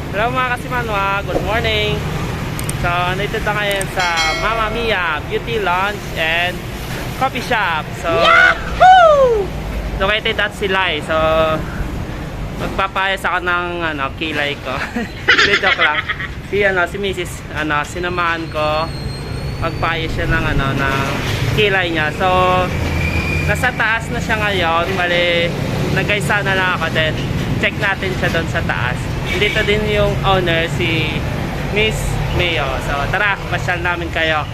Hello mga kasimanwa, good morning. So, nandito tayo ngayon sa Mamma Mia Beauty Lounge and Coffee Shop. So, Yahoo! Located at Silay. So, magpapayas ako ng kilay ko. Joke lang. Si Mrs. Sinamahan ko. Magpayas siya ng ng kilay niya. So, nasa taas na siya ngayon. Bali, nag-isa na lang ako din. Check natin siya doon sa taas. Dito din yung owner, si Miss Mayo. So tara, pasyal namin kayo.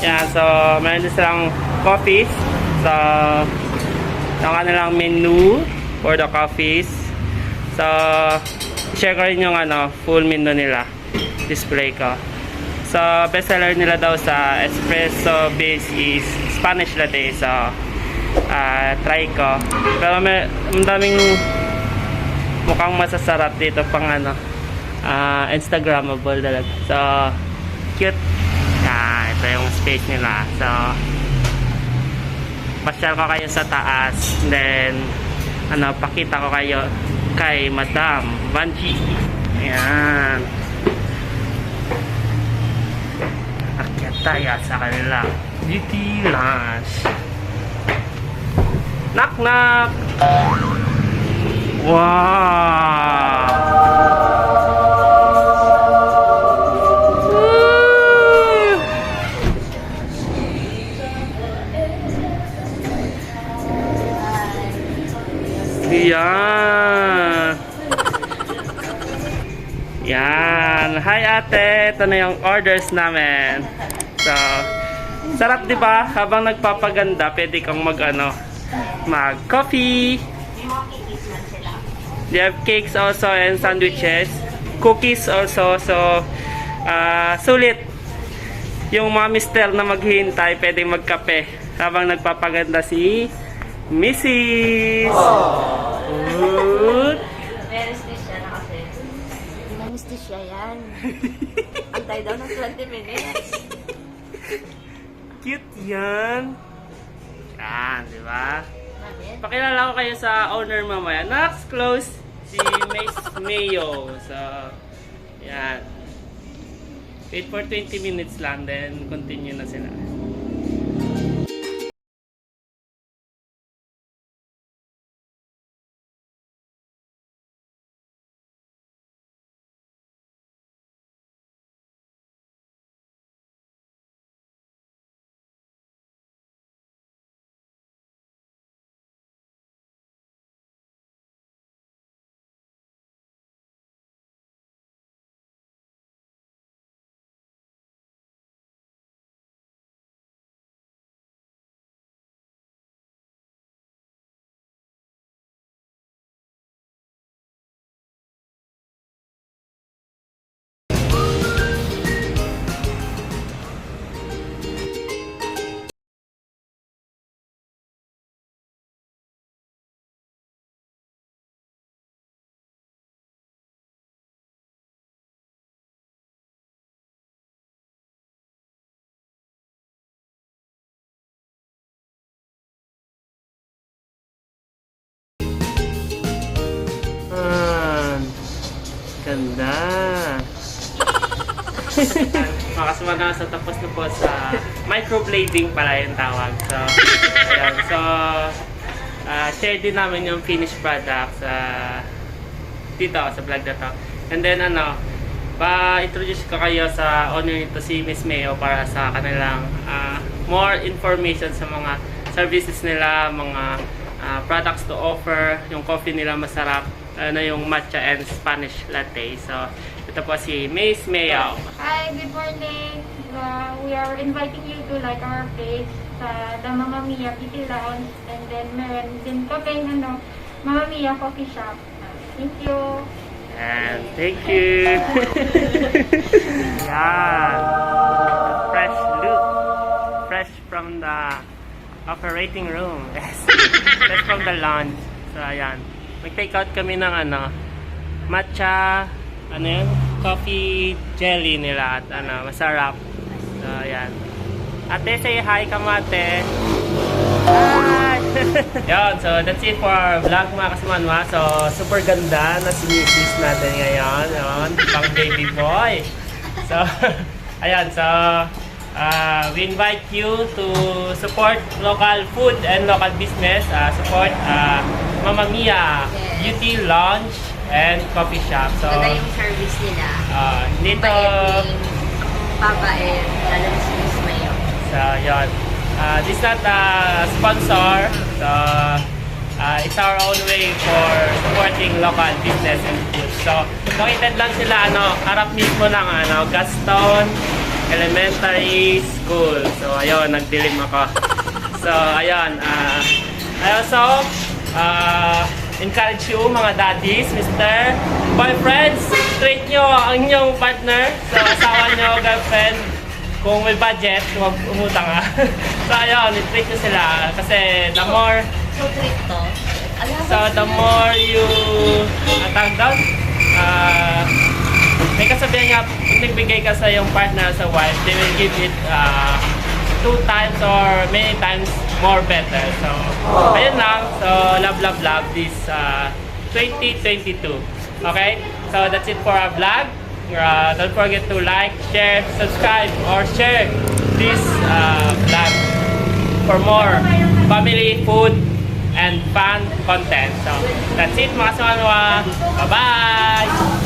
Yan, so meron din silang coffees. So yung kanilang menu for the coffees. So share ko rin yung full menu nila. Display ko. So, bestseller nila daw sa espresso base is Spanish latte. So, try ko. Pero may daming mukhang masasarap dito pang Instagrammable talaga. So, cute. Ito yung space nila. So, pasyal ko kayo sa taas. Then, pakita ko kayo kay Madam Vanji. Ayan. Akyat tayo sa kanila beauty lounge. Knock knock. Wow. Yan. Yan. Hi ate, ito na yung orders namin. So, sarap 'di ba? Habang nagpapaganda, pwede kang mag-coffee. They have cakes also and sandwiches, cookies also. So, sulit. Yung mga mister na maghihintay, pwede magkape habang nagpapaganda si Mrs. Good. Anesthesia yan. Antay daw ng 20 minutes. Cute yan. Yan, di ba? Pakilala ko kayo sa owner mamaya. Next, close si Miss Mayo. So, yan. Wait for 20 minutes lang, then continue na sila. Ganda. Makasama sa tapos na po sa microblading pala yung tawag. So, ayan. So, share din namin yung finished product dito sa vlog na to. And then pa-introduce ko kayo sa owner nito, si Miss Mayo, para sa kanilang more information sa mga services nila, mga products to offer. Yung coffee nila masarap, yung matcha and Spanish latte. So, ito po si Miss Mayo. Hi, good morning. We are inviting you to like our page sa The Mamma Mia Beauty Lounge, and then meron din kami Mamma Mia Coffee Shop. Thank you. And thank you. Yan. Fresh look. Fresh from the operating room. Yes. Fresh from the lounge. So, ayan. Mag-take out kami ng matcha, coffee jelly nila at masarap. So, ayan. Ate, say hi ka mo, ate. Hi! Yun, so that's it for our vlog mga kasimanwa. So, super ganda na si Mrs. natin ngayon. Yun, pang baby boy. So, ayan, so we invite you to support local food and local business. Support Mamma Mia Beauty Lounge and Coffee Shop. So, Ganda yung service nila. dito, Babae, lalo na si Miss Mayo. so, yun. This is not a sponsor. So, it's our own way for supporting local business and food. So, located lang sila, harap mismo ng, Gaston Elementary School. So, ayun, nagdilim ako. So, ayun, I also, encourage you, mga daddies, Mr. Boyfriends, treat nyo ang inyong partner, so asawa nyo, girlfriend, kung may budget, huwag umutang ha. So ayun, i-treat nyo sila kasi the more, So, treat to. so the more you, tawag down, may kasabihan nga, kung nagbigay ka sa iyong partner, sa wife, they will give it 2 times or many times more better. So, ayun lang. So, love this 2022. Okay? So, that's it for our vlog. Don't forget to like, share, subscribe, or share this vlog for more family, food, and fun content. So, that's it mga kasimanwa. Bye-bye!